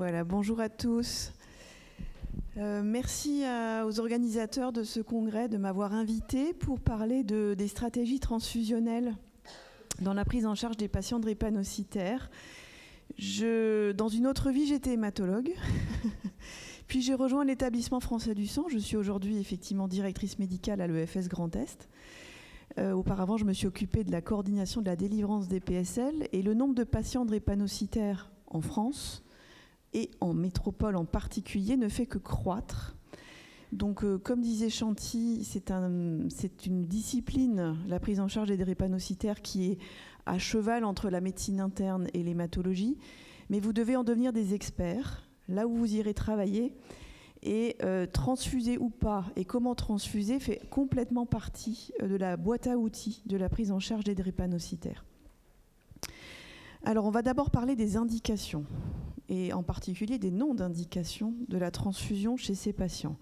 Voilà, bonjour à tous. Merci aux organisateurs de ce congrès de m'avoir invité pour parler des stratégies transfusionnelles dans la prise en charge des patients drépanocytaires. Dans une autre vie, j'étais hématologue. Puis j'ai rejoint l'établissement français du sang. Je suis aujourd'hui effectivement directrice médicale à l'EFS Grand Est. Auparavant, je me suis occupée de la coordination de la délivrance des PSL, et le nombre de patients drépanocytaires en France et en métropole en particulier ne fait que croître. Donc, comme disait Chanty, c'est une discipline, la prise en charge des drépanocytaires, qui est à cheval entre la médecine interne et l'hématologie. Mais vous devez en devenir des experts, là où vous irez travailler. Et transfuser ou pas, et comment transfuser, fait complètement partie de la boîte à outils de la prise en charge des drépanocytaires. Alors, on va d'abord parler des indications, et en particulier des noms d'indications de la transfusion chez ces patients.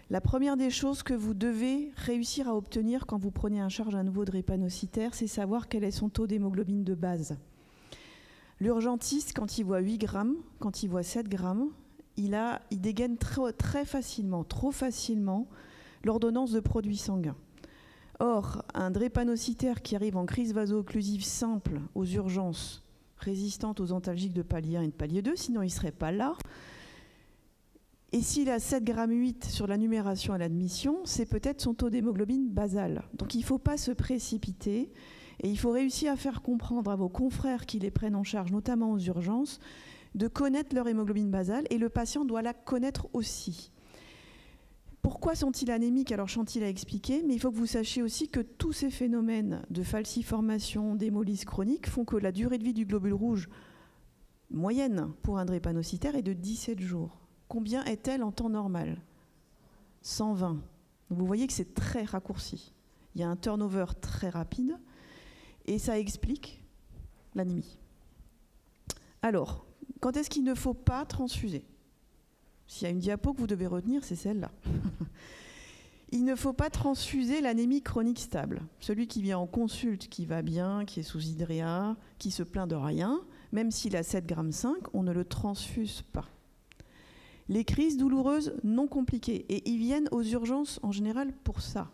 La première des choses que vous devez réussir à obtenir quand vous prenez en charge un nouveau drépanocytaire, c'est savoir quel est son taux d'hémoglobine de base. L'urgentiste, quand il voit 8 grammes, quand il voit 7 grammes, il dégaine très facilement, trop facilement, l'ordonnance de produits sanguins. Or, un drépanocytaire qui arrive en crise vaso-occlusive simple aux urgences, résistante aux antalgiques de palier 1 et de palier 2, sinon il ne serait pas là. Et s'il a 7,8 grammes sur la numération à l'admission, c'est peut-être son taux d'hémoglobine basal. Donc il ne faut pas se précipiter, et il faut réussir à faire comprendre à vos confrères qui les prennent en charge, notamment aux urgences, de connaître leur hémoglobine basale, et le patient doit la connaître aussi. Pourquoi sont-ils anémiques? Alors Chanty l'a expliqué, mais il faut que vous sachiez aussi que tous ces phénomènes de falciformation, d'hémolyse chronique font que la durée de vie du globule rouge moyenne pour un drépanocytaire est de 17 jours. Combien est-elle en temps normal? 120. Donc vous voyez que c'est très raccourci. Il y a un turnover très rapide, et ça explique l'anémie. Alors, quand est-ce qu'il ne faut pas transfuser? S'il y a une diapo que vous devez retenir, c'est celle-là. Il ne faut pas transfuser l'anémie chronique stable. Celui qui vient en consulte, qui va bien, qui est sous hydréa, qui se plaint de rien, même s'il a 7,5 grammes, on ne le transfuse pas. Les crises douloureuses non compliquées, et ils viennent aux urgences en général pour ça.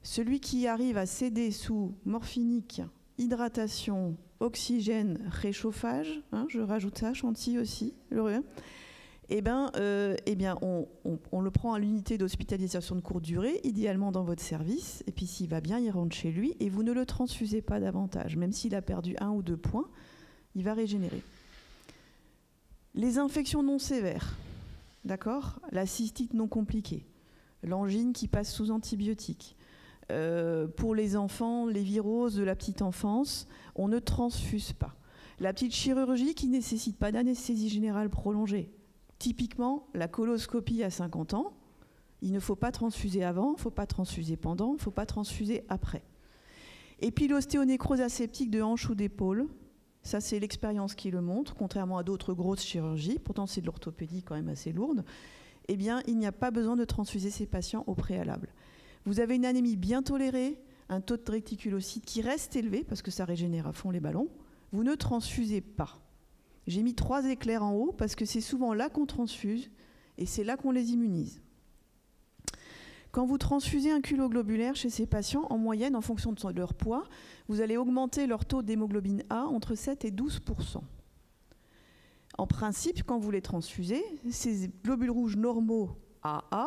Celui qui arrive à céder sous morphinique, hydratation, oxygène, réchauffage, hein, je rajoute ça, Chanty aussi, on le prend à l'unité d'hospitalisation de courte durée, idéalement dans votre service, et puis s'il va bien, il rentre chez lui, et vous ne le transfusez pas davantage. Même s'il a perdu 1 ou 2 points, il va régénérer. Les infections non sévères, d'accord? La cystite non compliquée, l'angine qui passe sous antibiotiques. Pour les enfants, les viroses de la petite enfance, on ne transfuse pas. La petite chirurgie qui ne nécessite pas d'anesthésie générale prolongée. Typiquement, la coloscopie à 50 ans, il ne faut pas transfuser avant, il ne faut pas transfuser pendant, il ne faut pas transfuser après. Et puis l'ostéonécrose aseptique de hanche ou d'épaule, ça c'est l'expérience qui le montre, contrairement à d'autres grosses chirurgies, pourtant c'est de l'orthopédie quand même assez lourde, eh bien il n'y a pas besoin de transfuser ces patients au préalable. Vous avez une anémie bien tolérée, un taux de réticulocytes qui reste élevé, parce que ça régénère à fond les ballons, vous ne transfusez pas. J'ai mis 3 éclairs en haut, parce que c'est souvent là qu'on transfuse, et c'est là qu'on les immunise. Quand vous transfusez un culot globulaire chez ces patients, en moyenne, en fonction de leur poids, vous allez augmenter leur taux d'hémoglobine A entre 7 et 12%. En principe, quand vous les transfusez, ces globules rouges normaux AA,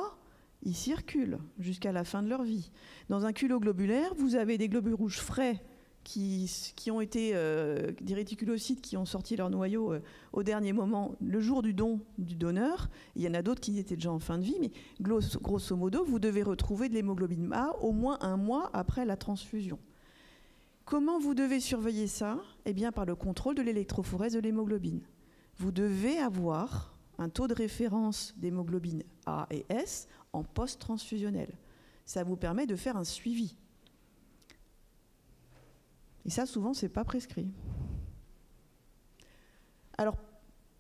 ils circulent jusqu'à la fin de leur vie. Dans un culot globulaire, vous avez des globules rouges frais qui ont été des réticulocytes qui ont sorti leur noyau au dernier moment, le jour du don du donneur. Il y en a d'autres qui étaient déjà en fin de vie, mais grosso modo, vous devez retrouver de l'hémoglobine A au moins 1 mois après la transfusion. Comment vous devez surveiller ça? Eh bien, par le contrôle de l'électrophorèse de l'hémoglobine. Vous devez avoir un taux de référence d'hémoglobine A et S en post-transfusionnel. Ça vous permet de faire un suivi. Et ça, souvent, ce n'est pas prescrit. Alors,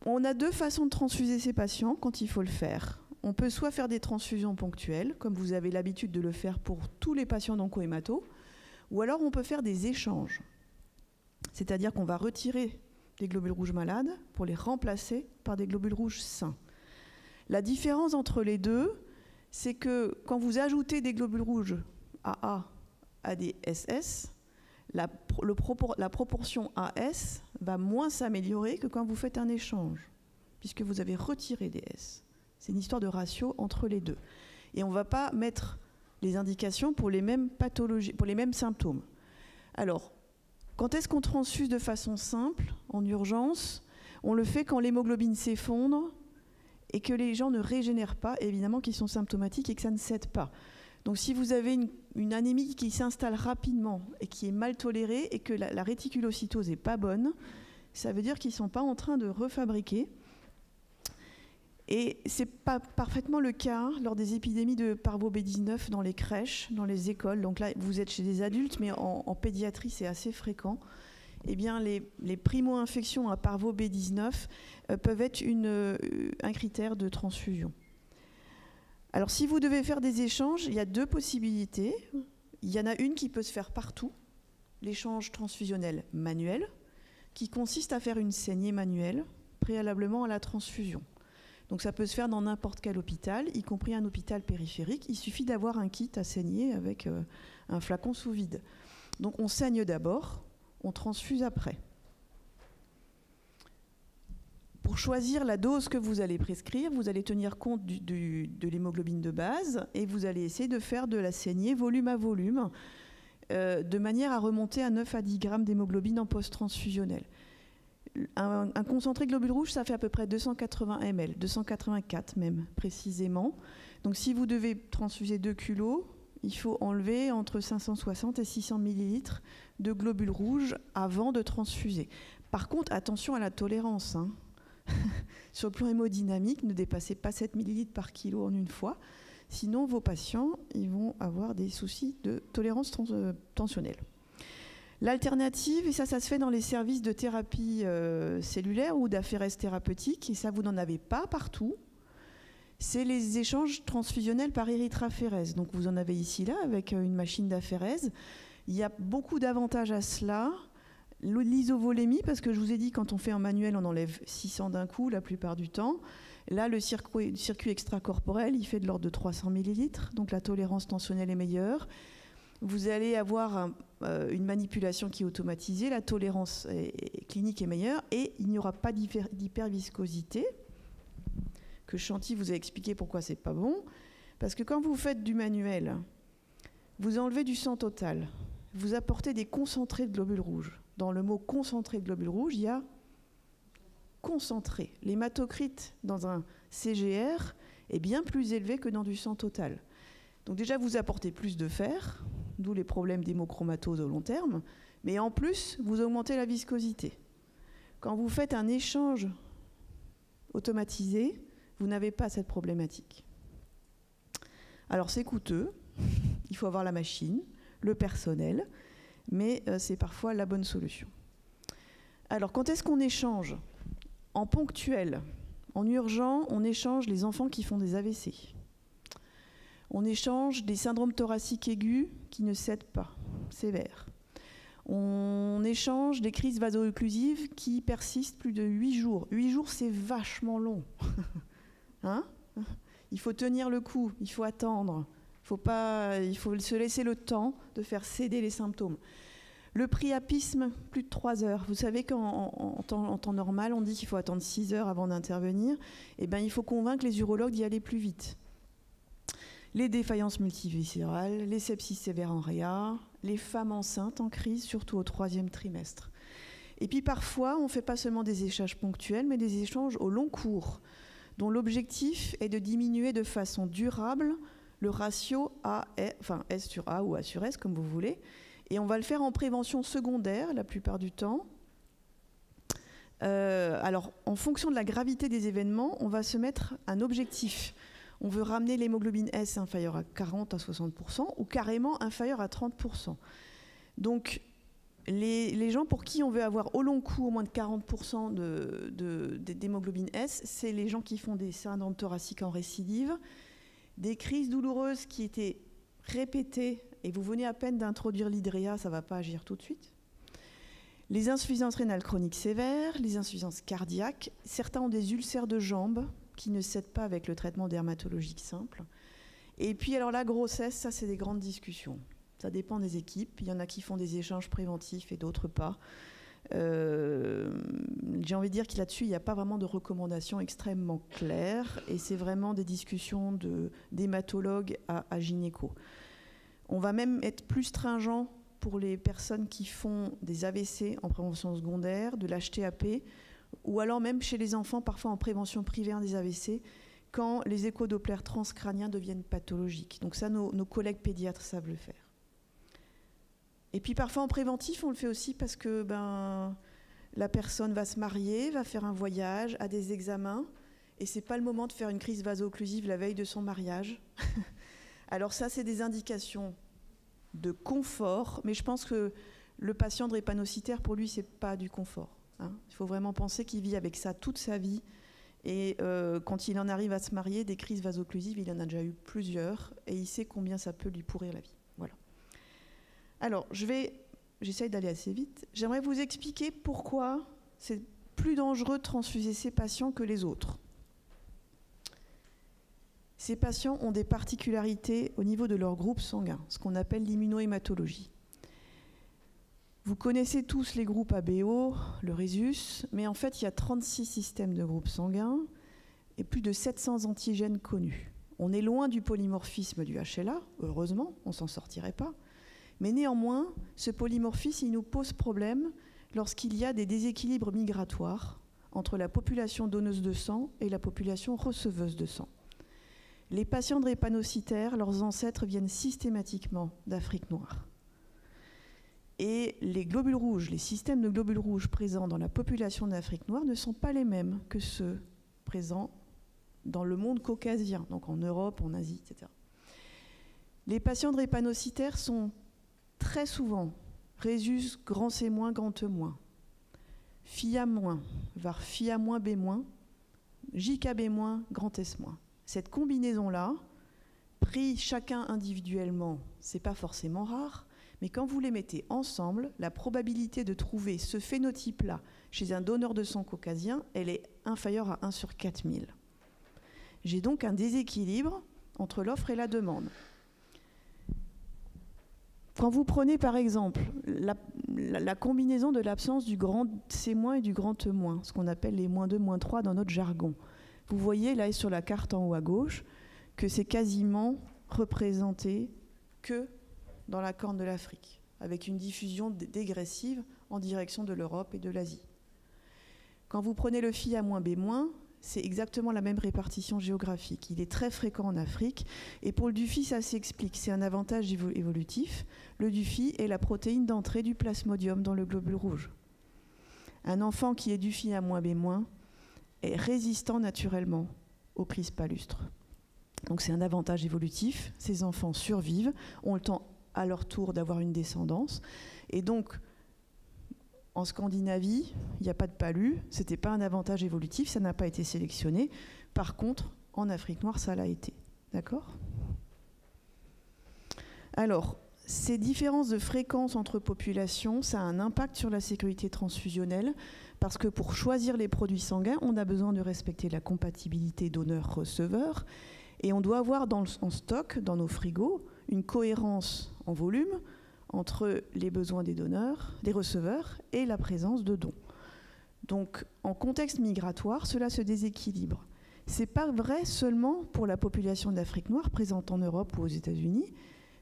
on a 2 façons de transfuser ces patients quand il faut le faire. On peut soit faire des transfusions ponctuelles, comme vous avez l'habitude de le faire pour tous les patients d'oncohémato, ou alors on peut faire des échanges. C'est-à-dire qu'on va retirer des globules rouges malades pour les remplacer par des globules rouges sains. La différence entre les deux, c'est que quand vous ajoutez des globules rouges AA à des SS, la proportion AS va moins s'améliorer que quand vous faites un échange, puisque vous avez retiré des S. C'est une histoire de ratio entre les deux. Et on ne va pas mettre les indications pour les mêmes pathologies, pour les mêmes symptômes. Alors, quand est-ce qu'on transfuse de façon simple, en urgence? On le fait quand l'hémoglobine s'effondre et que les gens ne régénèrent pas, évidemment qu'ils sont symptomatiques et que ça ne cède pas. Donc si vous avez une anémie qui s'installe rapidement et qui est mal tolérée et que la réticulocytose n'est pas bonne, ça veut dire qu'ils ne sont pas en train de refabriquer. Et ce n'est pas parfaitement le cas lors des épidémies de parvo B19 dans les crèches, dans les écoles. Donc là, vous êtes chez des adultes, mais en pédiatrie, c'est assez fréquent. Eh bien, les primo-infections à parvo B19 peuvent être un critère de transfusion. Alors, si vous devez faire des échanges, il y a deux possibilités. Il y en a une qui peut se faire partout, l'échange transfusionnel manuel, qui consiste à faire une saignée manuelle préalablement à la transfusion. Donc ça peut se faire dans n'importe quel hôpital, y compris un hôpital périphérique. Il suffit d'avoir un kit à saigner avec un flacon sous vide. Donc on saigne d'abord, on transfuse après. Pour choisir la dose que vous allez prescrire, vous allez tenir compte de l'hémoglobine de base et vous allez essayer de faire de la saignée volume à volume de manière à remonter à 9 à 10 grammes d'hémoglobine en post-transfusionnel. Un concentré globule rouge, ça fait à peu près 280 ml, 284 même précisément. Donc si vous devez transfuser 2 kilos, il faut enlever entre 560 et 600 millilitres de globules rouges avant de transfuser. Par contre, attention à la tolérance. Hein. Sur le plan hémodynamique, ne dépassez pas 7 millilitres par kilo en une fois. Sinon, vos patients ils vont avoir des soucis de tolérance tensionnelle. L'alternative, et ça se fait dans les services de thérapie cellulaire ou d'aphérèse thérapeutique, et ça, vous n'en avez pas partout, c'est les échanges transfusionnels par érythraphérèse. Donc vous en avez ici, là, avec une machine d'aphérèse. Il y a beaucoup d'avantages à cela. L'isovolémie, parce que je vous ai dit, quand on fait en manuel, on enlève 600 d'un coup, la plupart du temps. Là, le circuit extracorporel, il fait de l'ordre de 300 millilitres, donc la tolérance tensionnelle est meilleure. Vous allez avoir une manipulation qui est automatisée, la tolérance clinique est meilleure et il n'y aura pas d'hyperviscosité, que Chanty vous a expliqué pourquoi c'est pas bon. Parce que quand vous faites du manuel, vous enlevez du sang total, vous apportez des concentrés de globules rouges. Dans le mot concentré de globules rouges, il y a concentré. L'hématocrite dans un CGR est bien plus élevé que dans du sang total. Donc déjà, vous apportez plus de fer, d'où les problèmes d'hémochromatose au long terme, mais en plus, vous augmentez la viscosité. Quand vous faites un échange automatisé, vous n'avez pas cette problématique. Alors c'est coûteux, il faut avoir la machine, le personnel, mais c'est parfois la bonne solution. Alors quand est-ce qu'on échange? En ponctuel, en urgent, on échange les enfants qui font des AVC. On échange des syndromes thoraciques aigus qui ne cèdent pas, sévères. On échange des crises vaso-occlusives qui persistent plus de 8 jours. 8 jours, c'est vachement long. Hein? Il faut tenir le coup, il faut attendre. Il faut se laisser le temps de faire céder les symptômes. Le priapisme, plus de 3 heures. Vous savez qu'en temps normal, on dit qu'il faut attendre 6 heures avant d'intervenir. Eh bien, il faut convaincre les urologues d'y aller plus vite. Les défaillances multiviscérales, les sepsis sévères en réa, les femmes enceintes en crise, surtout au 3e trimestre. Et puis parfois, on ne fait pas seulement des échanges ponctuels, mais des échanges au long cours, dont l'objectif est de diminuer de façon durable le ratio S sur A ou A sur S, comme vous voulez. Et on va le faire en prévention secondaire, la plupart du temps. Alors, en fonction de la gravité des événements, on va se mettre un objectif. On veut ramener l'hémoglobine S inférieure à 40 à 60% ou carrément inférieure à 30%. Donc, les gens pour qui on veut avoir au long cours moins de 40% d'hémoglobine S, c'est les gens qui font des syndromes thoraciques en récidive, des crises douloureuses qui étaient répétées, et vous venez à peine d'introduire l'hydréa, ça ne va pas agir tout de suite. Les insuffisances rénales chroniques sévères, les insuffisances cardiaques, certains ont des ulcères de jambes qui ne cèdent pas avec le traitement dermatologique simple. Et puis alors la grossesse, ça c'est des grandes discussions. Ça dépend des équipes. Il y en a qui font des échanges préventifs et d'autres pas. J'ai envie de dire que là-dessus, il n'y a pas vraiment de recommandations extrêmement claires et c'est vraiment des discussions d'hématologue à gynéco. On va même être plus stringent pour les personnes qui font des AVC en prévention secondaire, de l'HTAP, ou alors même chez les enfants, parfois en prévention primaire des AVC, quand les échodopplères transcrâniens deviennent pathologiques. Donc ça, nos collègues pédiatres savent le faire. Et puis parfois en préventif, on le fait aussi parce que la personne va se marier, va faire un voyage, a des examens, et c'est pas le moment de faire une crise vaso-occlusive la veille de son mariage. Alors ça, c'est des indications de confort, mais je pense que le patient drépanocytaire, pour lui, c'est pas du confort. Hein. Il faut vraiment penser qu'il vit avec ça toute sa vie, et quand il en arrive à se marier, des crises vaso-occlusives, il en a déjà eu plusieurs, et il sait combien ça peut lui pourrir la vie. Voilà. Alors, j'essaye d'aller assez vite. J'aimerais vous expliquer pourquoi c'est plus dangereux de transfuser ces patients que les autres. Ces patients ont des particularités au niveau de leur groupe sanguin, ce qu'on appelle l'immunohématologie. Vous connaissez tous les groupes ABO, le Rhésus, mais en fait, il y a 36 systèmes de groupes sanguins et plus de 700 antigènes connus. On est loin du polymorphisme du HLA, heureusement, on ne s'en sortirait pas. Mais néanmoins, ce polymorphisme, il nous pose problème lorsqu'il y a des déséquilibres migratoires entre la population donneuse de sang et la population receveuse de sang. Les patients drépanocytaires, leurs ancêtres viennent systématiquement d'Afrique noire. Et les globules rouges, les systèmes de globules rouges présents dans la population d'Afrique noire ne sont pas les mêmes que ceux présents dans le monde caucasien, donc en Europe, en Asie, etc. Les patients drépanocytaires sont très souvent Rhésus grand C-, grand E-, FIA-, voire FIA-B-, JKB-, grand S-. Cette combinaison-là, pris chacun individuellement, c'est pas forcément rare, mais quand vous les mettez ensemble, la probabilité de trouver ce phénotype-là chez un donneur de sang caucasien, elle est inférieure à 1 sur 4000. J'ai donc un déséquilibre entre l'offre et la demande. Quand vous prenez par exemple la combinaison de l'absence du grand C- et du grand E-, ce qu'on appelle les -2, -3 dans notre jargon, vous voyez là sur la carte en haut à gauche que c'est quasiment représenté que dans la Corne de l'Afrique, avec une diffusion dégressive en direction de l'Europe et de l'Asie. Quand vous prenez le FIA-B-, c'est exactement la même répartition géographique. Il est très fréquent en Afrique. Et pour le DUFI, ça s'explique. C'est un avantage évolutif. Le DUFI est la protéine d'entrée du plasmodium dans le globule rouge. Un enfant qui est DUFI-B- est résistant naturellement aux crises palustres. Donc c'est un avantage évolutif. Ces enfants survivent, ont le temps à leur tour d'avoir une descendance. Et donc, en Scandinavie, il n'y a pas de palud, ce n'était pas un avantage évolutif, ça n'a pas été sélectionné. Par contre, en Afrique noire, ça l'a été. D'accord ? Alors, ces différences de fréquence entre populations, ça a un impact sur la sécurité transfusionnelle, parce que pour choisir les produits sanguins, on a besoin de respecter la compatibilité donneur-receveur, et on doit avoir en stock, dans nos frigos, une cohérence en volume entre les besoins des donneurs, des receveurs et la présence de dons. Donc, en contexte migratoire, cela se déséquilibre. Ce n'est pas vrai seulement pour la population d'Afrique noire présente en Europe ou aux États-Unis,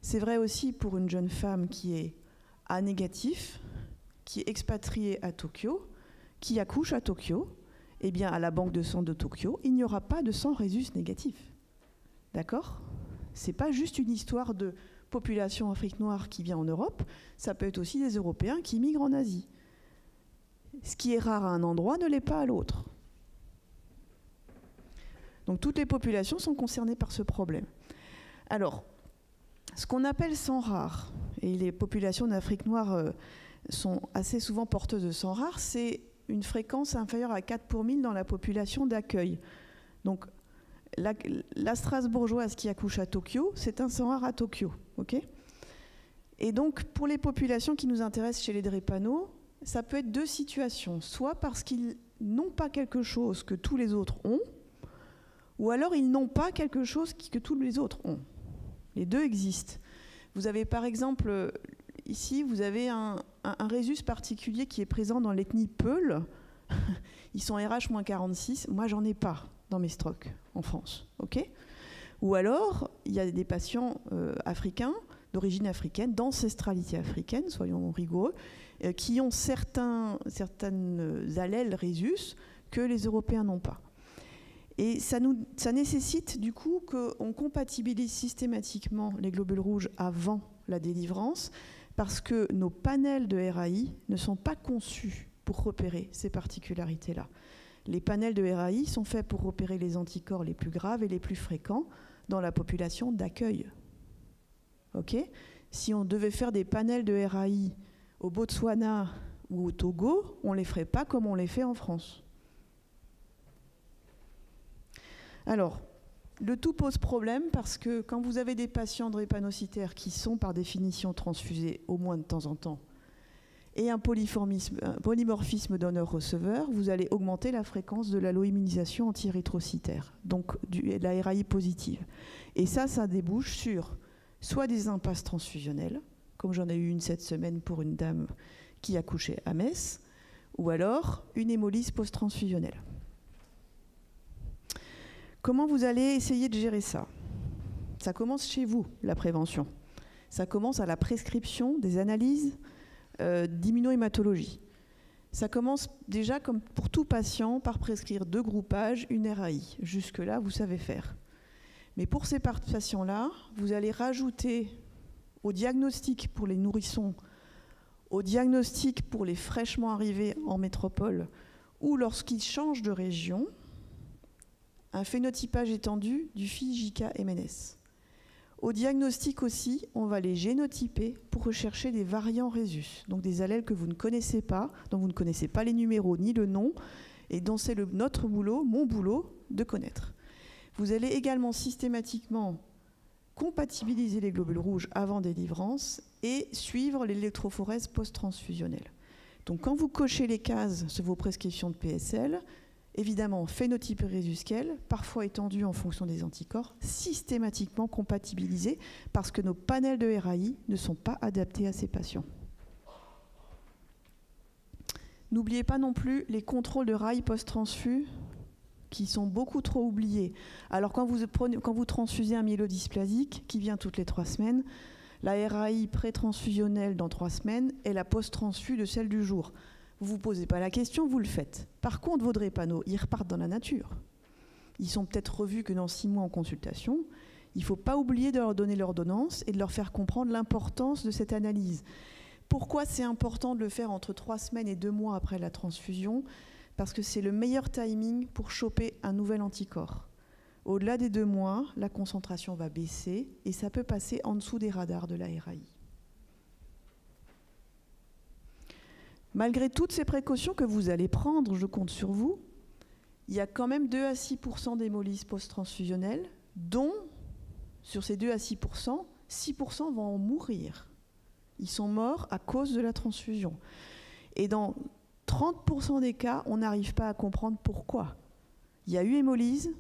c'est vrai aussi pour une jeune femme qui est A négatif, qui est expatriée à Tokyo, qui accouche à Tokyo. Eh bien, à la banque de sang de Tokyo, il n'y aura pas de sang Rhésus négatif. D'accord ? Ce n'est pas juste une histoire de population Afrique noire qui vient en Europe, ça peut être aussi des Européens qui migrent en Asie. Ce qui est rare à un endroit ne l'est pas à l'autre. Donc toutes les populations sont concernées par ce problème. Alors, ce qu'on appelle sang rare, et les populations d'Afrique noire sont assez souvent porteuses de sang rare, c'est une fréquence inférieure à 4 pour 1000 dans la population d'accueil. Donc, la Strasbourgeoise qui accouche à Tokyo, c'est un sang rare à Tokyo. Okay ? Et donc, pour les populations qui nous intéressent chez les drépano, ça peut être deux situations. Soit parce qu'ils n'ont pas quelque chose que tous les autres ont, ou alors ils n'ont pas quelque chose que tous les autres ont. Les deux existent. Vous avez par exemple, ici, vous avez un rhésus particulier qui est présent dans l'ethnie Peul. Ils sont RH-46. Moi, j'en ai pas dans mes stocks en France. Okay, ou alors, il y a des patients africains, d'origine africaine, d'ancestralité africaine, soyons rigoureux, qui ont certaines allèles rhésus que les Européens n'ont pas. Et ça nécessite du coup qu'on compatibilise systématiquement les globules rouges avant la délivrance, parce que nos panels de RAI ne sont pas conçus pour repérer ces particularités-là. Les panels de RAI sont faits pour repérer les anticorps les plus graves et les plus fréquents dans la population d'accueil. Okay, si on devait faire des panels de RAI au Botswana ou au Togo, on ne les ferait pas comme on les fait en France. Alors, le tout pose problème parce que quand vous avez des patients drépanocytaires qui sont par définition transfusés au moins de temps en temps et un polymorphisme donneur-receveur, vous allez augmenter la fréquence de l'alloimmunisation anti-érythrocytaire, donc de la RAI positive. Et ça débouche sur soit des impasses transfusionnelles, comme j'en ai eu une cette semaine pour une dame qui accouchait à Metz, ou alors une hémolyse post-transfusionnelle. Comment vous allez essayer de gérer ça? Ça commence chez vous, la prévention. Ça commence à la prescription des analyses d'immunohématologie. Ça commence déjà, comme pour tout patient, par prescrire 2 groupages, une RAI. Jusque-là, vous savez faire. Mais pour ces patients-là, vous allez rajouter au diagnostic pour les nourrissons, au diagnostic pour les fraîchement arrivés en métropole, ou lorsqu'ils changent de région, un phénotypage étendu du FI-JK-MNS. Au diagnostic aussi, on va les génotyper pour rechercher des variants rhésus, donc des allèles que vous ne connaissez pas, dont vous ne connaissez pas les numéros ni le nom, et dont c'est notre boulot, mon boulot, de connaître. Vous allez également systématiquement compatibiliser les globules rouges avant délivrance et suivre l'électrophorèse post-transfusionnelle. Donc quand vous cochez les cases sur vos prescriptions de PSL, évidemment phénotype rhésusquel, parfois étendu en fonction des anticorps, systématiquement compatibilisés parce que nos panels de RAI ne sont pas adaptés à ces patients. N'oubliez pas non plus les contrôles de RAI post-transfus qui sont beaucoup trop oubliés. Alors quand vous transfusez un myélodysplasique qui vient toutes les 3 semaines, la RAI pré-transfusionnelle dans 3 semaines est la post-transfus de celle du jour. Vous ne vous posez pas la question, vous le faites. Par contre, vos drépano, ils repartent dans la nature. Ils sont peut-être revus que dans 6 mois en consultation. Il ne faut pas oublier de leur donner l'ordonnance et de leur faire comprendre l'importance de cette analyse. Pourquoi c'est important de le faire entre 3 semaines et 2 mois après la transfusion? Parce que c'est le meilleur timing pour choper un nouvel anticorps. Au-delà des 2 mois, la concentration va baisser et ça peut passer en dessous des radars de la RAI. Malgré toutes ces précautions que vous allez prendre, je compte sur vous, il y a quand même 2 à 6% d'hémolyse post-transfusionnelle, dont, sur ces 2 à 6%, 6% vont en mourir. Ils sont morts à cause de la transfusion. Et dans 30% des cas, on n'arrive pas à comprendre pourquoi. Il y a eu hémolyse,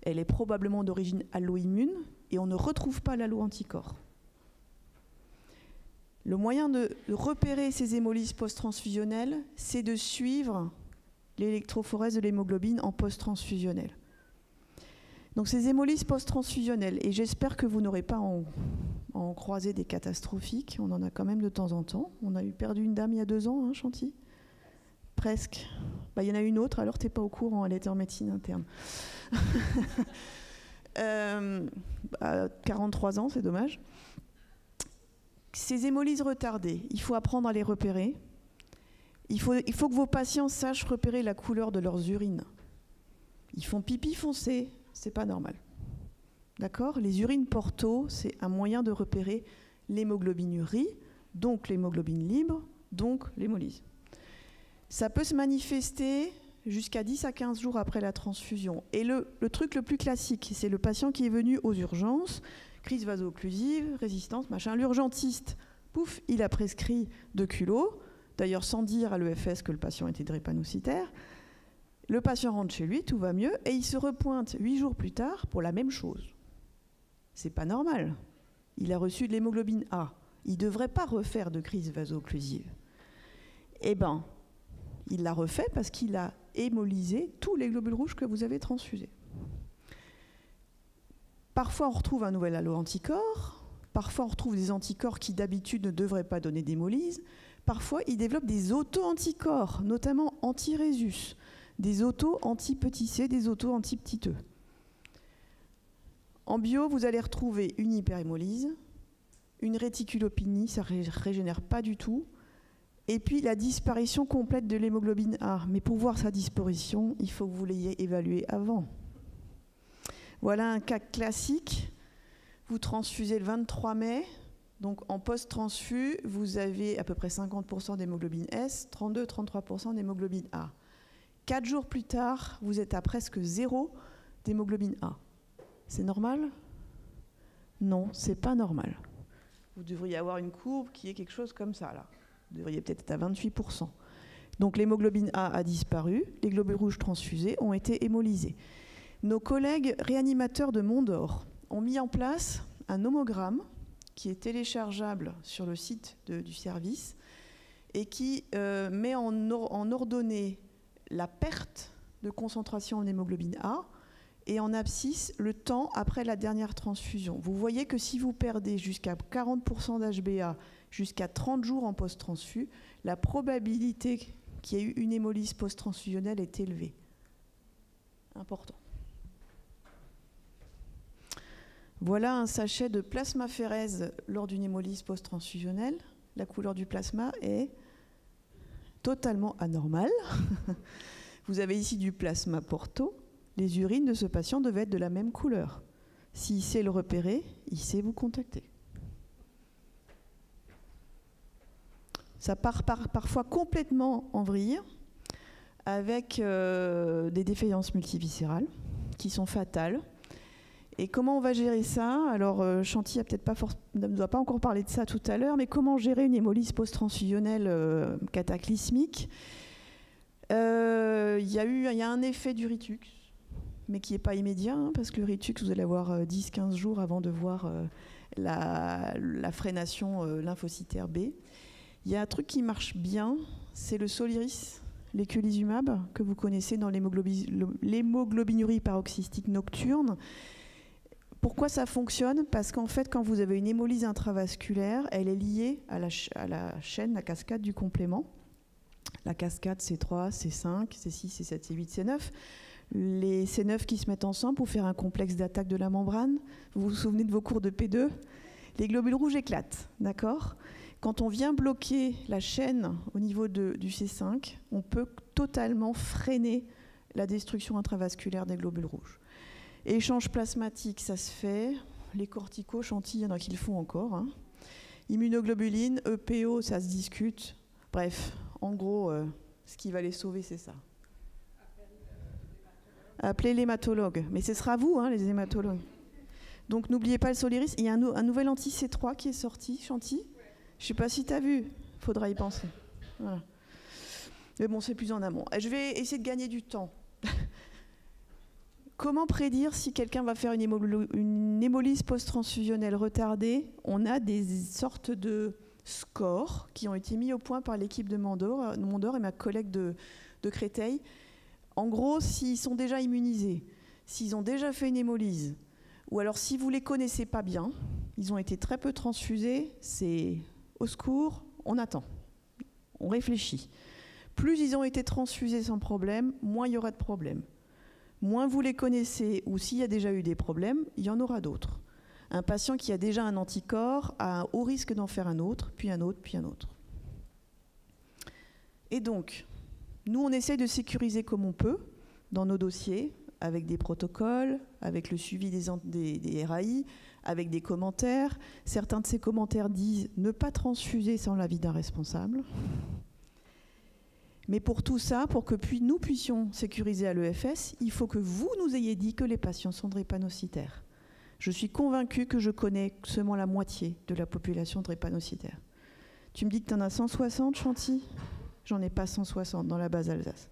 elle est probablement d'origine allo-immune, et on ne retrouve pas l'allo-anticorps. Le moyen de repérer ces hémolyses post-transfusionnelles, c'est de suivre l'électrophorèse de l'hémoglobine en post-transfusionnelle. Donc ces hémolyses post-transfusionnelles, et j'espère que vous n'aurez pas à en croiser des catastrophiques, on en a quand même de temps en temps. On a perdu une dame il y a 2 ans, hein, Chanty ? Presque. Bah, y en a une autre, alors t'es pas au courant, elle était en médecine interne. 43 ans, c'est dommage. Ces hémolyses retardées, il faut apprendre à les repérer. Il faut que vos patients sachent repérer la couleur de leurs urines. Ils font pipi foncé, c'est pas normal. D'accord ? Les urines porto, c'est un moyen de repérer l'hémoglobinurie, donc l'hémoglobine libre, donc l'hémolyse. Ça peut se manifester jusqu'à 10 à 15 jours après la transfusion. Et le truc le plus classique, c'est le patient qui est venu aux urgences, crise vaso-occlusive, résistance, machin. L'urgentiste, pouf, il a prescrit 2 culots, d'ailleurs sans dire à l'EFS que le patient était drépanocytaire. Le patient rentre chez lui, tout va mieux, et il se repointe 8 jours plus tard pour la même chose. C'est pas normal. Il a reçu de l'hémoglobine A. Il ne devrait pas refaire de crise vaso-occlusive. Eh bien, il l'a refait parce qu'il a hémolysé tous les globules rouges que vous avez transfusés. Parfois, on retrouve un nouvel allo-anticorps. Parfois, on retrouve des anticorps qui, d'habitude, ne devraient pas donner d'hémolyse. Parfois, il développe des auto-anticorps, notamment anti-Rhésus, des auto-anti-petit c, des auto-anti-petit e. En bio, vous allez retrouver une hyperhémolyse, une réticulopénie, ça ne régénère pas du tout, et puis la disparition complète de l'hémoglobine A. Mais pour voir sa disparition, il faut que vous l'ayez évaluée avant. Voilà un cas classique. Vous transfusez le 23 mai, donc en post-transfus, vous avez à peu près 50% d'hémoglobine S, 32-33% d'hémoglobine A. 4 jours plus tard, vous êtes à presque 0 d'hémoglobine A. C'est normal? Non, c'est pas normal. Vous devriez avoir une courbe qui est quelque chose comme ça, là. Vous devriez peut-être être à 28%. Donc l'hémoglobine A a disparu, les globules rouges transfusés ont été hémolysés. Nos collègues réanimateurs de Mondor ont mis en place un homogramme qui est téléchargeable sur le site du service et qui met en ordonnée la perte de concentration en hémoglobine A et en abscisse le temps après la dernière transfusion. Vous voyez que si vous perdez jusqu'à 40% d'HbA jusqu'à 30 jours en post-transfus, la probabilité qu'il y ait eu une hémolyse post-transfusionnelle est élevée. Important. Voilà un sachet de plasmaphérèse lors d'une hémolyse post-transfusionnelle. La couleur du plasma est totalement anormale. Vous avez ici du plasma Porto. Les urines de ce patient devaient être de la même couleur. S'il sait le repérer, il sait vous contacter. Ça part parfois complètement en vrille, avec des défaillances multiviscérales qui sont fatales. Et comment on va gérer ça? Alors, Chanty ne doit pas encore parler de ça tout à l'heure, mais comment gérer une hémolyse post-transfusionnelle cataclysmique? Il y a un effet du Ritux, mais qui n'est pas immédiat, hein, parce que le Ritux, vous allez avoir 10-15 jours avant de voir la frénation lymphocytaire B. Il y a un truc qui marche bien, c'est le Soliris, l'éculizumab, que vous connaissez dans l'hémoglobinurie paroxystique nocturne. Pourquoi ça fonctionne? Parce qu'en fait, quand vous avez une hémolyse intravasculaire, elle est liée à la chaîne, la cascade du complément. La cascade C3, C5, C6, C7, C8, C9. Les C9 qui se mettent ensemble pour faire un complexe d'attaque de la membrane. Vous vous souvenez de vos cours de P2? Les globules rouges éclatent, d'accord? Quand on vient bloquer la chaîne au niveau du C5, on peut totalement freiner la destruction intravasculaire des globules rouges. Échange plasmatique, ça se fait. Les corticos, Chanty, il y en a qui le font encore. Hein. Immunoglobuline, EPO, ça se discute. Bref, en gros, ce qui va les sauver, c'est ça. Appelez l'hématologue. Mais ce sera vous, hein, les hématologues. Donc n'oubliez pas le Soliris. Il y a un nouvel anti-C3 qui est sorti, Chanty. Je ne sais pas si tu as vu. Il faudra y penser. Voilà. Mais bon, c'est plus en amont. Je vais essayer de gagner du temps. Comment prédire si quelqu'un va faire une hémolyse post-transfusionnelle retardée? On a des sortes de scores qui ont été mis au point par l'équipe de Mondor et ma collègue de Créteil. En gros, s'ils sont déjà immunisés, s'ils ont déjà fait une hémolyse, ou alors si vous ne les connaissez pas bien, ils ont été très peu transfusés, c'est au secours, on attend, on réfléchit. Plus ils ont été transfusés sans problème, moins il y aura de problèmes. Moins vous les connaissez ou s'il y a déjà eu des problèmes, il y en aura d'autres. Un patient qui a déjà un anticorps a un haut risque d'en faire un autre, puis un autre, puis un autre. Et donc, nous, on essaie de sécuriser comme on peut dans nos dossiers, avec des protocoles, avec le suivi des RAI, avec des commentaires. Certains de ces commentaires disent ne pas transfuser sans l'avis d'un responsable. Mais pour tout ça, pour que nous puissions sécuriser à l'EFS, il faut que vous nous ayez dit que les patients sont drépanocytaires. Je suis convaincue que je connais seulement la moitié de la population drépanocytaire. Tu me dis que tu en as 160, Chanty? J'en ai pas 160 dans la base Alsace.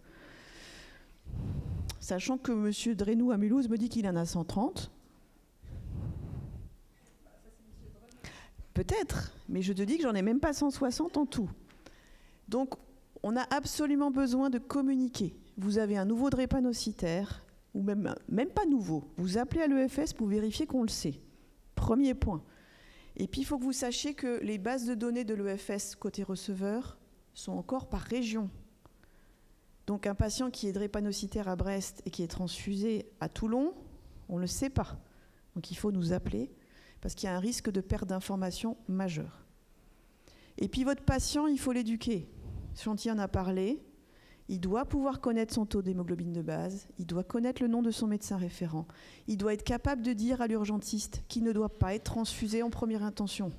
Sachant que M. Drenou à Mulhouse me dit qu'il en a 130. Peut-être, mais je te dis que j'en ai même pas 160 en tout. Donc, on a absolument besoin de communiquer. Vous avez un nouveau drépanocytaire, ou même pas nouveau. Vous appelez à l'EFS pour vérifier qu'on le sait. Premier point. Et puis, il faut que vous sachiez que les bases de données de l'EFS côté receveur sont encore par région. Donc, un patient qui est drépanocytaire à Brest et qui est transfusé à Toulon, on ne le sait pas. Donc, il faut nous appeler parce qu'il y a un risque de perte d'information majeure. Et puis, votre patient, il faut l'éduquer. Chanty en a parlé. Il doit pouvoir connaître son taux d'hémoglobine de base, il doit connaître le nom de son médecin référent, il doit être capable de dire à l'urgentiste qu'il ne doit pas être transfusé en première intention.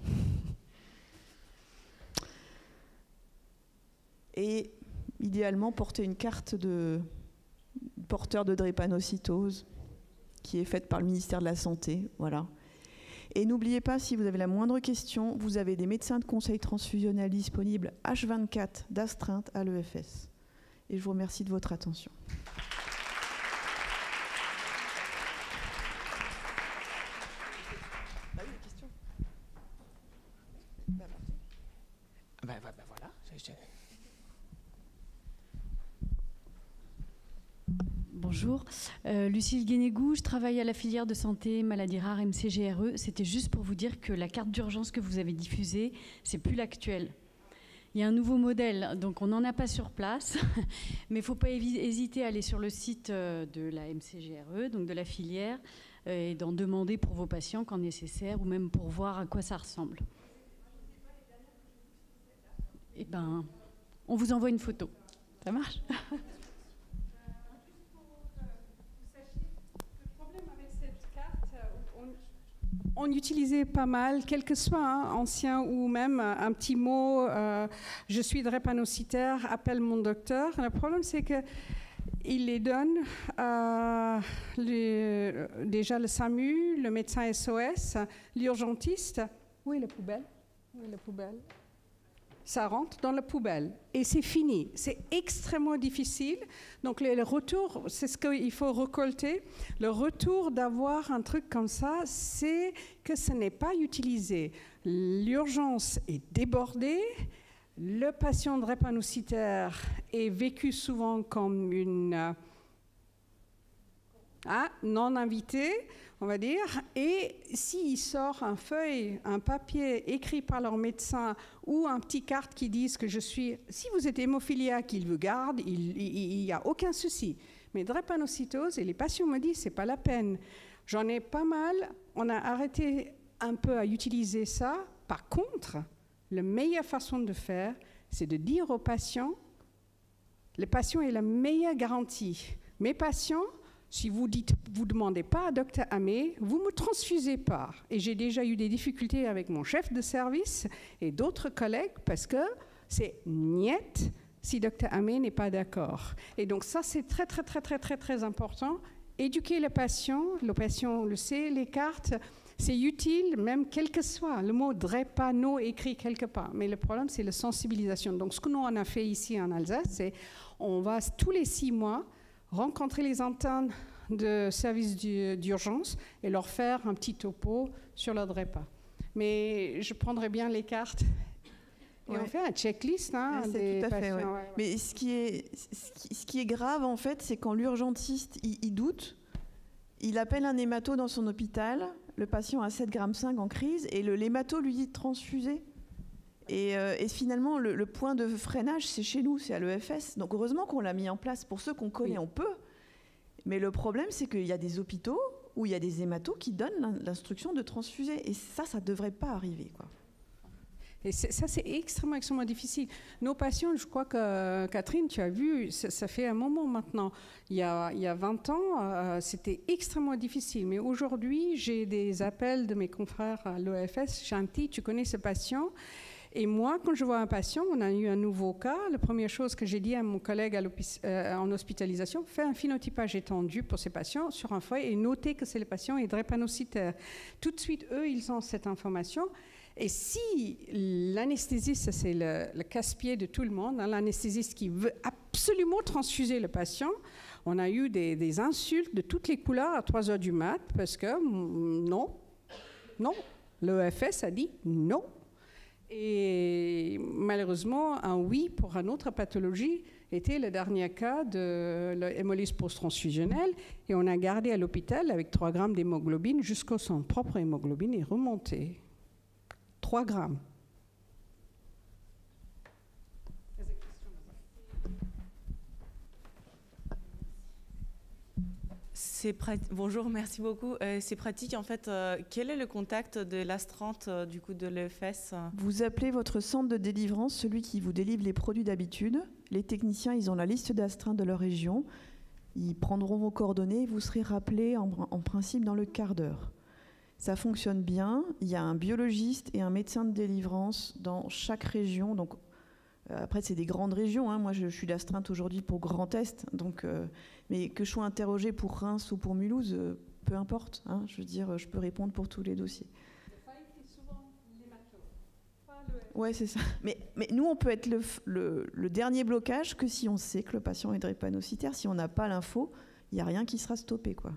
Et idéalement porter une carte de porteur de drépanocytose qui est faite par le ministère de la Santé. Voilà. Et n'oubliez pas, si vous avez la moindre question, vous avez des médecins de conseil transfusionnel disponibles H24 d'astreinte à l'EFS. Et je vous remercie de votre attention. Bah oui, les questions. Voilà. Bonjour, Lucille Guénégou, je travaille à la filière de santé maladies rares MCGRE. C'était juste pour vous dire que la carte d'urgence que vous avez diffusée, c'est plus l'actuelle. Il y a un nouveau modèle, donc on n'en a pas sur place, mais il ne faut pas hésiter à aller sur le site de la MCGRE, donc de la filière, et d'en demander pour vos patients quand nécessaire, ou même pour voir à quoi ça ressemble. Eh bien, on vous envoie une photo. Ça marche ? On utilisait pas mal, quel que soit, ancien ou même, un petit mot, je suis drépanocytaire, appelle mon docteur. Le problème, c'est qu'il les donne, déjà le SAMU, le médecin SOS, l'urgentiste. Où est la poubelle? Où est la poubelle? Ça rentre dans la poubelle et c'est fini. C'est extrêmement difficile. Donc le retour, c'est ce qu'il faut récolter. Le retour d'avoir un truc comme ça, c'est que ce n'est pas utilisé. L'urgence est débordée. Le patient drépanocytaire est vécu souvent comme une non invité, on va dire, et s'il sort un feuille, un papier écrit par leur médecin ou un petit carte qui disent que je suis... Si vous êtes hémophiliaque, ils vous gardent, il n'y a aucun souci. Mais drépanocytose, et les patients me disent, c'est pas la peine. J'en ai pas mal, on a arrêté un peu à utiliser ça. Par contre, la meilleure façon de faire, c'est de dire aux patients, le patient est la meilleure garantie. Mes patients... Si vous demandez pas à Dr Amé, vous me transfusez pas. Et j'ai déjà eu des difficultés avec mon chef de service et d'autres collègues parce que c'est niet si Dr Amé n'est pas d'accord. Et donc ça, c'est très, très, très, très, très, très important. Éduquer le patient le sait, les cartes, c'est utile, même quel que soit. Le mot drépano écrit quelque part. Mais le problème, c'est la sensibilisation. Donc ce que nous, on a fait ici en Alsace, c'est on va tous les 6 mois rencontrer les antennes de services d'urgence et leur faire un petit topo sur leur drépa. Mais je prendrais bien les cartes et on fait un checklist des tout à fait, patients. ouais. Mais ce qui est grave, en fait, c'est quand l'urgentiste, il doute, il appelle un hémato dans son hôpital, le patient a 7,5 g en crise et l'hémato lui dit de transfuser. Et finalement, le point de freinage, c'est chez nous, c'est à l'EFS. Donc heureusement qu'on l'a mis en place. Pour ceux qu'on connaît, on peut. Mais le problème, c'est qu'il y a des hôpitaux où il y a des hématos qui donnent l'instruction de transfuser. Et ça ne devrait pas arriver, quoi. Et ça, c'est extrêmement, extrêmement difficile. Nos patients, je crois que, Catherine, tu as vu, ça fait un moment maintenant. Il y a 20 ans, c'était extrêmement difficile. Mais aujourd'hui, j'ai des appels de mes confrères à l'OFS. Chanty, tu connais ce patient? Et moi, quand je vois un patient, on a eu un nouveau cas. La première chose que j'ai dit à mon collègue en hospitalisation, fais un phénotypage étendu pour ces patients sur un feuille et notez que c'est le patient est drépanocytaire. Tout de suite, eux, ils ont cette information. Et si l'anesthésiste, ça c'est le casse-pied de tout le monde, hein, l'anesthésiste qui veut absolument transfuser le patient, on a eu des insultes de toutes les couleurs à 3 heures du mat parce que non, l'EFS a dit non. Et malheureusement, un oui pour une autre pathologie était le dernier cas de l'hémolyse post-transfusionnelle et on a gardé à l'hôpital avec 3 grammes d'hémoglobine jusqu'à son propre hémoglobine est remontée. 3 grammes. Bonjour, merci beaucoup. C'est pratique, en fait. Quel est le contact de l'Astrante, du coup, de l'EFS? Vous appelez votre centre de délivrance, celui qui vous délivre les produits d'habitude. Les techniciens, ils ont la liste d'astreintes de leur région. Ils prendront vos coordonnées et vous serez rappelé en principe dans le quart d'heure. Ça fonctionne bien. Il y a un biologiste et un médecin de délivrance dans chaque région. Donc, après, c'est des grandes régions. Hein. Moi, je suis d'astreinte aujourd'hui pour Grand Est. Donc, mais que je sois interrogée pour Reims ou pour Mulhouse, peu importe. Hein. Je veux dire, je peux répondre pour tous les dossiers. Oui, c'est ça. Mais nous, on peut être le dernier blocage que si on sait que le patient est drépanocytaire. Si on n'a pas l'info, il n'y a rien qui sera stoppé, quoi.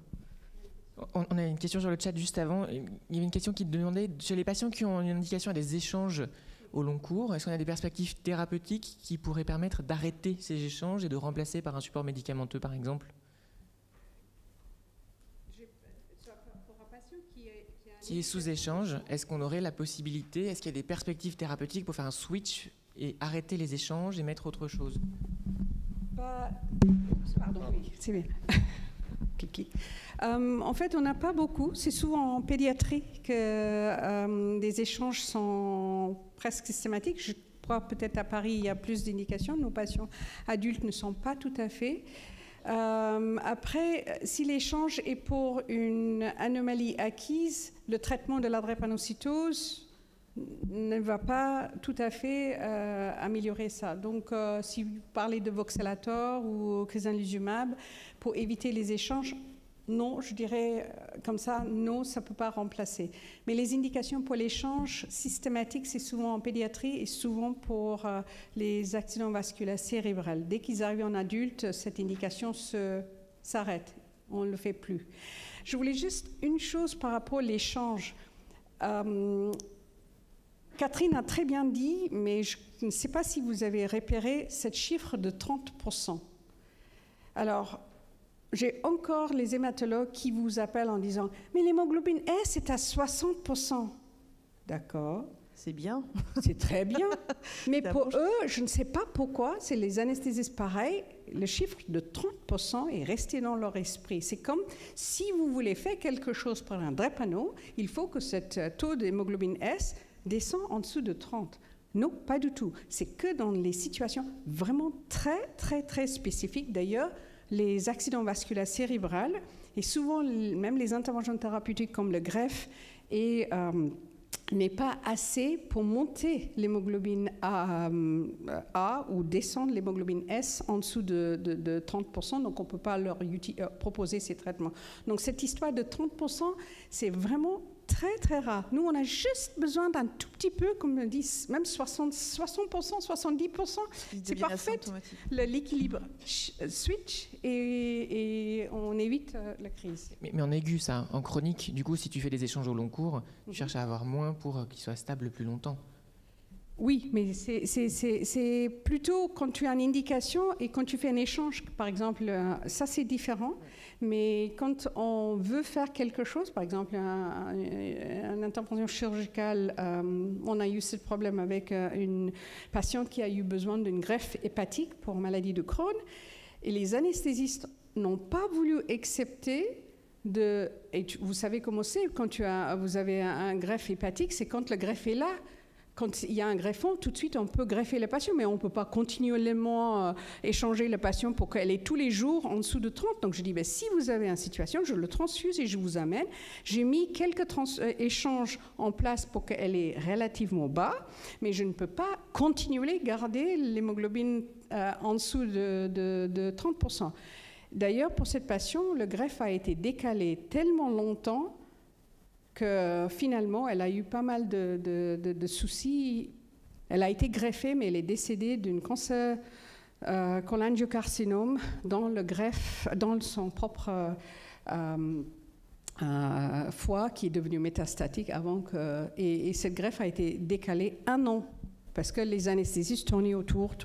On a une question sur le chat juste avant. Il y avait une question qui demandait, chez les patients qui ont une indication à des échanges au long cours, est-ce qu'on a des perspectives thérapeutiques qui pourraient permettre d'arrêter ces échanges et de remplacer par un support médicamenteux, par exemple? Pour un patient qui est sous échange, est-ce qu'on aurait la possibilité, est-ce qu'il y a des perspectives thérapeutiques pour faire un switch et arrêter les échanges et mettre autre chose? Pardon, oui, c'est bien. En fait, on n'a pas beaucoup. C'est souvent en pédiatrie que des échanges sont presque systématiques. Je crois peut-être à Paris, il y a plus d'indications. Nos patients adultes ne sont pas tout à fait. Après, si l'échange est pour une anomalie acquise, le traitement de la drépanocytose ne va pas tout à fait améliorer ça. Donc, si vous parlez de voxelotor ou crizanlizumab, pour éviter les échanges, non, je dirais comme ça, non, ça ne peut pas remplacer. Mais les indications pour l'échange systématique, c'est souvent en pédiatrie et souvent pour les accidents vasculaires cérébraux. Dès qu'ils arrivent en adulte, cette indication s'arrête. On ne le fait plus. Je voulais juste une chose par rapport à l'échange. Catherine a très bien dit, mais je ne sais pas si vous avez repéré ce chiffre de 30%. Alors, j'ai encore les hématologues qui vous appellent en disant « Mais l'hémoglobine S est à 60%. » D'accord. C'est bien. C'est très bien. Mais pour eux, je ne sais pas pourquoi, c'est les anesthésistes pareil, le chiffre de 30% est resté dans leur esprit. C'est comme si vous voulez faire quelque chose pour un drépano, il faut que ce taux d'hémoglobine S descend en dessous de 30. Non, pas du tout. C'est que dans les situations vraiment très, très, très spécifiques. D'ailleurs, les accidents vasculaires cérébraux et souvent même les interventions thérapeutiques comme le greffe n'est pas assez pour monter l'hémoglobine A ou descendre l'hémoglobine S en dessous de 30%. Donc, on ne peut pas leur proposer ces traitements. Donc, cette histoire de 30%, c'est vraiment très, très rare. Nous, on a juste besoin d'un tout petit peu, comme on dit, même 60%, 70%. C'est parfait. L'équilibre switch et on évite la crise. Mais en aigu, ça, en chronique, du coup, si tu fais des échanges au long cours, tu cherches à avoir moins pour qu'ils soient stables plus longtemps. Oui, mais c'est plutôt quand tu as une indication et quand tu fais un échange, par exemple, ça c'est différent. Mais quand on veut faire quelque chose, par exemple, une intervention chirurgicale, on a eu ce problème avec une patiente qui a eu besoin d'une greffe hépatique pour maladie de Crohn, et les anesthésistes n'ont pas voulu accepter et vous savez comment c'est, quand vous avez un greffe hépatique, c'est quand le greffe est là. Quand il y a un greffon, tout de suite, on peut greffer le patient, mais on ne peut pas continuellement échanger le patient pour qu'elle ait tous les jours en dessous de 30. Donc, je dis, si vous avez une situation, je le transfuse et je vous amène. J'ai mis quelques échanges en place pour qu'elle est relativement bas, mais je ne peux pas continuer à garder l'hémoglobine en dessous de 30%. D'ailleurs, pour cette patiente, le greffe a été décalé tellement longtemps que finalement, elle a eu pas mal de soucis. Elle a été greffée, mais elle est décédée d'une cancer cholangiocarcinome dans son propre foie qui est devenu métastatique et cette greffe a été décalée 1 an parce que les anesthésistes tournaient autour.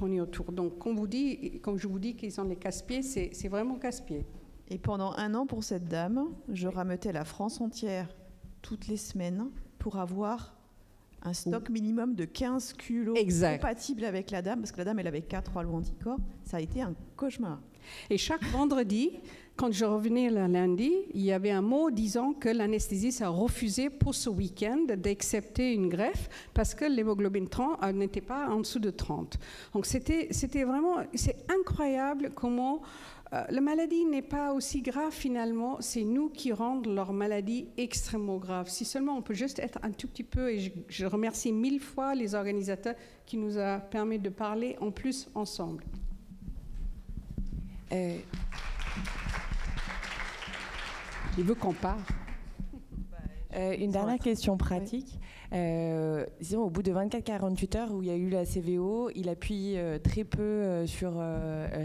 Donc, comme je vous dis qu'ils ont les casse-pieds, c'est vraiment casse-pieds. Et pendant 1 an, pour cette dame, je rameutais la France entière toutes les semaines pour avoir un stock minimum de 15 kilos compatible avec la dame, parce que la dame, elle avait 4 anticorps. Ça a été un cauchemar. Et chaque vendredi, quand je revenais le lundi, il y avait un mot disant que l'anesthésiste a refusé pour ce week-end d'accepter une greffe parce que l'hémoglobine n'était pas en dessous de 30. Donc c'était vraiment, c'est incroyable comment la maladie n'est pas aussi grave finalement, c'est nous qui rendons leur maladie extrêmement grave. Si seulement on peut juste être un tout petit peu, et je remercie 1000 fois les organisateurs qui nous ont permis de parler en plus ensemble. Il veut qu'on parle. Une dernière question pratique. Disons, au bout de 24-48 heures où il y a eu la CVO, il appuie très peu sur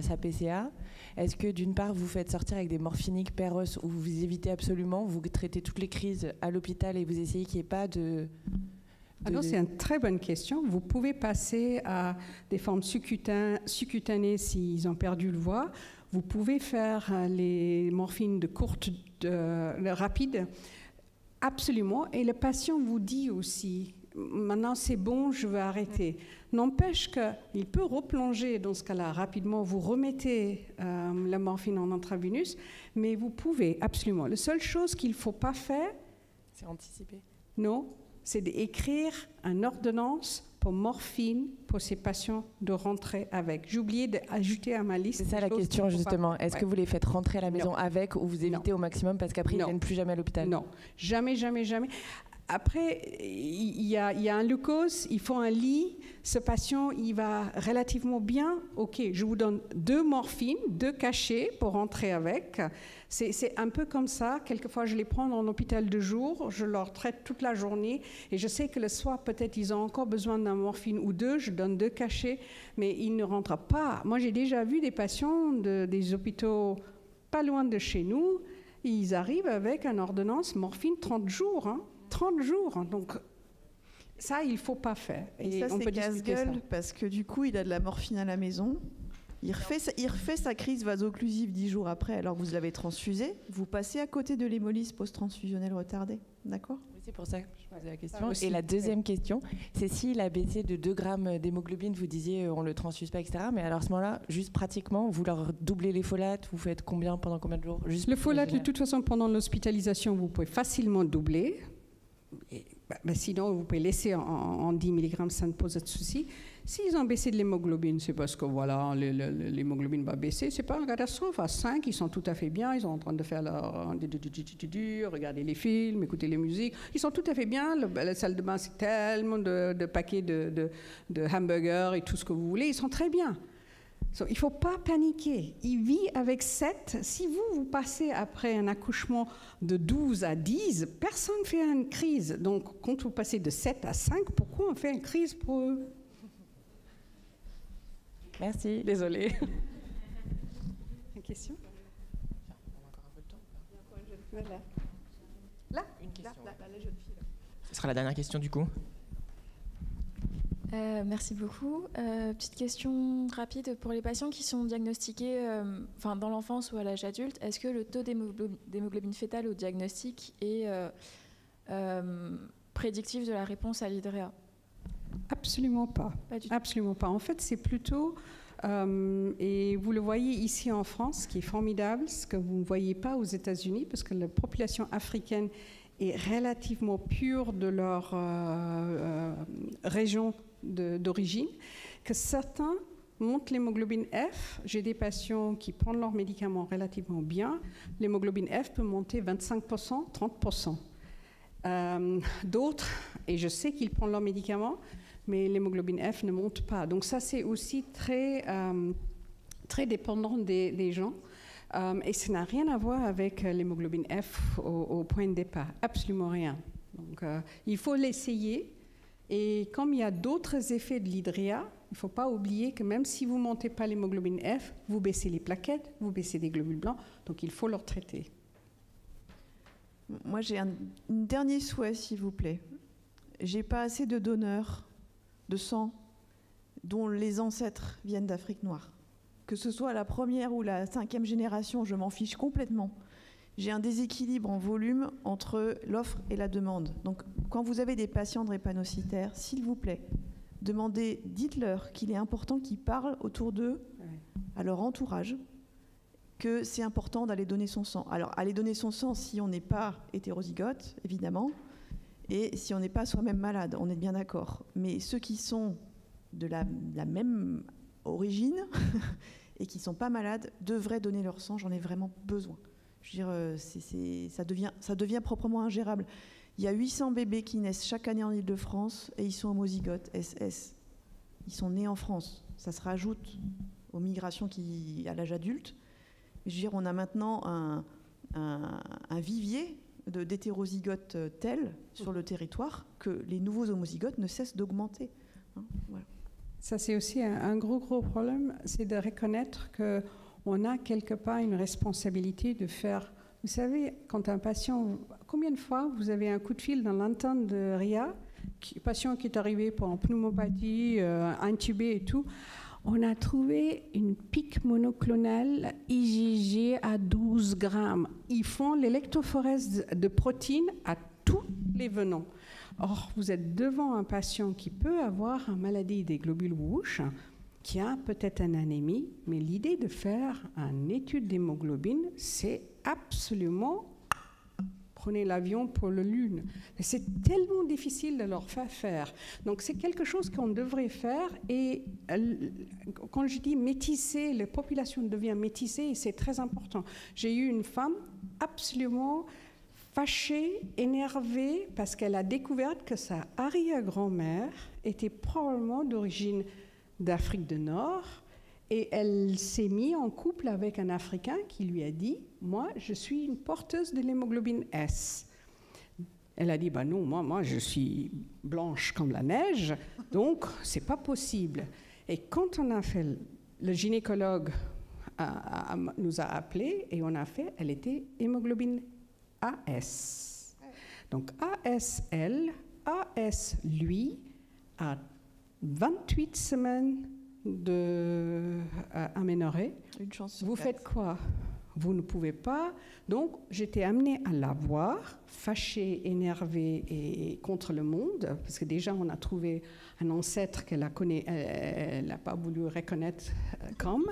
sa PCA. Est-ce que d'une part, vous faites sortir avec des morphiniques Péros où vous évitez absolument, vous traitez toutes les crises à l'hôpital et vous essayez qu'il n'y ait pas de... Alors, c'est une très bonne question. Vous pouvez passer à des formes sous-cutanées s'ils ont perdu le voix. Vous pouvez faire les morphines rapides. Absolument. Et le patient vous dit aussi, maintenant c'est bon, je veux arrêter. N'empêche qu'il peut replonger dans ce cas-là rapidement. Vous remettez la morphine en intraveinus, mais vous pouvez, absolument. La seule chose qu'il ne faut pas faire... C'est anticiper. Non, c'est d'écrire une ordonnance pour morphine pour ces patients de rentrer avec. J'ai oublié d'ajouter à ma liste. C'est ça la question justement. Est-ce que vous les faites rentrer à la maison avec ou vous évitez au maximum parce qu'après ils ne viennent plus jamais à l'hôpital? Non, jamais. Après, il y a un glucose, il faut un lit. Ce patient, il va relativement bien. OK, je vous donne 2 morphines, 2 cachets pour rentrer avec. C'est un peu comme ça. Quelquefois, je les prends en hôpital de jour, je leur traite toute la journée. Et je sais que le soir, peut-être, ils ont encore besoin d'un morphine ou 2. Je donne 2 cachets, mais ils ne rentrent pas. Moi, j'ai déjà vu des patients des hôpitaux pas loin de chez nous. Ils arrivent avec une ordonnance morphine 30 jours. 30 jours, donc ça, il ne faut pas faire. Et ça, c'est casse-gueule, parce que du coup, il a de la morphine à la maison. Il refait sa crise vaso-occlusive 10 jours après, alors que vous l'avez transfusé. Vous passez à côté de l'hémolyse post-transfusionnelle retardée. D'accord ? Oui, c'est pour ça que je posais la question. Et la deuxième question, c'est s'il a baissé de 2 grammes d'hémoglobine, vous disiez on ne le transfuse pas, etc. Mais alors à ce moment-là, juste pratiquement, vous leur doublez les folates, vous faites combien pendant combien de jours? Le folate, de toute façon, pendant l'hospitalisation, vous pouvez facilement doubler. Sinon, vous pouvez laisser en 10 mg, ça ne pose pas de souci. S'ils ont baissé de l'hémoglobine, c'est parce que voilà, l'hémoglobine va baisser. Ce n'est pas une catastrophe. À 5, ils sont tout à fait bien. Ils sont en train de faire regarder les films, écouter les musiques. Ils sont tout à fait bien. La salle de bain, c'est tellement de paquets de hamburgers et tout ce que vous voulez. Ils sont très bien. Il ne faut pas paniquer. Il vit avec 7. Si vous passez après un accouchement de 12 à 10, personne ne fait une crise. Donc, quand vous passez de 7 à 5, pourquoi on fait une crise pour eux? Merci. Désolée. Une question? On a encore un peu de temps. Voilà. Là, une question. Là, la jeune fille. Ce sera la dernière question du coup. Merci beaucoup. Petite question rapide pour les patients qui sont diagnostiqués dans l'enfance ou à l'âge adulte. Est-ce que le taux d'hémoglobine fétale au diagnostic est prédictif de la réponse à l'hydréa? Absolument pas. Absolument pas. En fait, c'est plutôt, et vous le voyez ici en France, ce qui est formidable, ce que vous ne voyez pas aux États-Unis, parce que la population africaine est relativement pure de leur région d'origine, que certains montent l'hémoglobine F. J'ai des patients qui prennent leurs médicaments relativement bien. L'hémoglobine F peut monter 25%, 30%. D'autres, et je sais qu'ils prennent leurs médicaments, mais l'hémoglobine F ne monte pas. Donc ça, c'est aussi très dépendant des gens. Et ça n'a rien à voir avec l'hémoglobine F au point de départ. Absolument rien. Donc, il faut l'essayer. Et comme il y a d'autres effets de l'hydria, il ne faut pas oublier que même si vous ne montez pas l'hémoglobine F, vous baissez les plaquettes, vous baissez des globules blancs, donc il faut leur traiter. Moi, j'ai un dernier souhait, s'il vous plaît. J'ai pas assez de donneurs de sang dont les ancêtres viennent d'Afrique noire. Que ce soit la première ou la 5e génération, je m'en fiche complètement. J'ai un déséquilibre en volume entre l'offre et la demande. Donc, quand vous avez des patients drépanocytaires, s'il vous plaît, dites-leur qu'il est important qu'ils parlent autour d'eux, à leur entourage, que c'est important d'aller donner son sang. Alors, aller donner son sang si on n'est pas hétérozygote, évidemment, et si on n'est pas soi-même malade, on est bien d'accord. Mais ceux qui sont de la même origine et qui ne sont pas malades devraient donner leur sang, j'en ai vraiment besoin. Je veux dire, ça devient proprement ingérable. Il y a 800 bébés qui naissent chaque année en Île-de-France et ils sont homozygotes, SS. Ils sont nés en France. Ça se rajoute aux migrations à l'âge adulte. Je veux dire, on a maintenant un vivier d'hétérozygotes tel sur le territoire que les nouveaux homozygotes ne cessent d'augmenter. Voilà. Ça, c'est aussi un gros problème, c'est de reconnaître qu'on a quelque part une responsabilité de faire... Vous savez, quand un patient... Combien de fois vous avez un coup de fil dans l'entente de RIA, patient qui est arrivé pour une pneumopathie, intubé et tout, on a trouvé une pique monoclonale IgG à 12 grammes. Ils font l'électrophorèse de protéines à tous les venants. Or, vous êtes devant un patient qui peut avoir une maladie des globules rouges, qui a peut-être une anémie, mais l'idée de faire une étude d'hémoglobine, c'est absolument... Prenez l'avion pour la Lune. C'est tellement difficile de leur faire. Donc, c'est quelque chose qu'on devrait faire. Et quand je dis métisser, la population devient métissée, et c'est très important. J'ai eu une femme absolument fâchée, énervée, parce qu'elle a découvert que sa arrière-grand-mère était probablement d'origine d'Afrique du Nord. Et elle s'est mise en couple avec un Africain qui lui a dit « Moi, je suis une porteuse de l'hémoglobine S ». Elle a dit « Non, moi, je suis blanche comme la neige, donc c'est pas possible ». Et quand on a fait, le gynécologue nous a appelés et on a fait, elle était hémoglobine AS. Donc ASL, AS, lui, a 28 semaines d'aménorrhée. Une chance. Vous faites quoi? Vous ne pouvez pas. Donc, j'étais amenée à la voir, fâchée, énervée et contre le monde, parce que déjà, on a trouvé un ancêtre qu'elle n'a pas voulu reconnaître comme.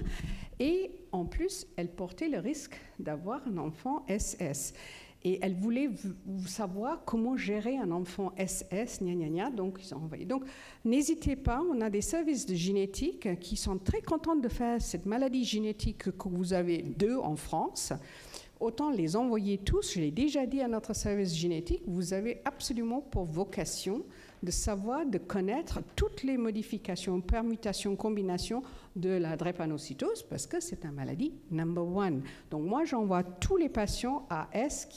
Et en plus, elle portait le risque d'avoir un enfant SS. Et elle voulait savoir comment gérer un enfant SS, donc ils ont envoyé. Donc, n'hésitez pas, on a des services de génétique qui sont très contents de faire cette maladie génétique que vous avez 2 en France. Autant les envoyer tous, je l'ai déjà dit à notre service génétique, vous avez absolument pour vocation de savoir, de connaître toutes les modifications, permutations, combinations de la drépanocytose, parce que c'est une maladie number 1. Donc moi, j'envoie tous les patients à S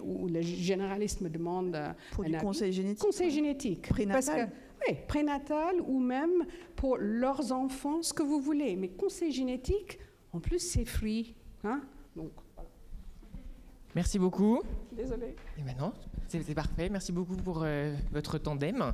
où le généraliste me demande... Pour du conseil génétique. Conseil génétique. Prénatal. Oui, prénatal ou même pour leurs enfants, ce que vous voulez. Mais conseil génétique, en plus, c'est free. Hein? Donc, voilà. Merci beaucoup. Désolée. Et maintenant, c'est parfait. Merci beaucoup pour votre tandem.